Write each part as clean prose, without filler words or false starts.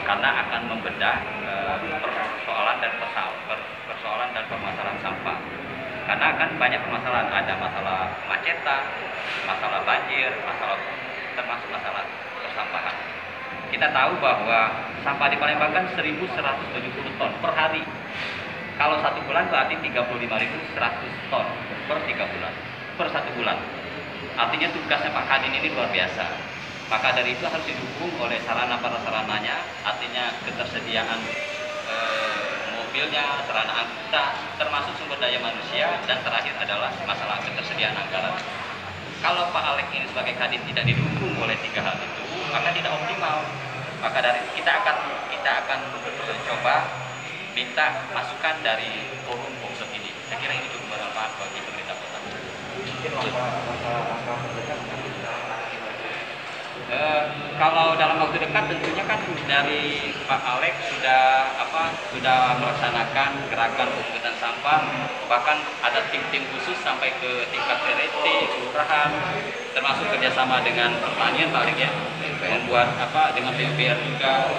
karena akan membedah persoalan dan permasalahan sampah. Karena kan banyak permasalahan, ada masalah kemacetan, masalah banjir, termasuk masalah persampahan. Kita tahu bahwa sampah di Palembang kan 1.170 ton per hari. Kalau 1 bulan berarti 35.100 ton per 3 bulan, per 1 bulan. Artinya tugasnya Pak Kadin ini luar biasa. Maka dari itu harus didukung oleh sarana prasarananya, artinya ketersediaan mobilnya, sarana angkutan, termasuk sumber daya manusia, dan terakhir adalah masalah ketersediaan anggaran. Kalau Pak Alex ini sebagai Kadin tidak didukung oleh 3 hal itu, maka tidak optimal. Maka dari kita akan coba minta masukan dari forum Pomsek ini. Saya kira ini cukup bermanfaat bagi pemerintah kota. Kalau dalam waktu dekat tentunya kan dari Pak Alex sudah melaksanakan gerakan pemungutan sampah, bahkan ada tim-tim khusus sampai ke tingkat RT, kelurahan, termasuk kerjasama dengan pertanian Pak Alex ya, membuat dengan PUPR juga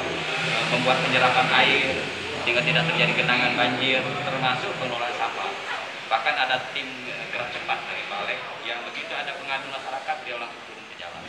membuat penyerapan air sehingga tidak terjadi genangan banjir, termasuk pengelolaan sampah. Bahkan ada tim gerak cepat dari Pak Alex yang begitu ada pengaduan masyarakat dia langsung turun ke jalan.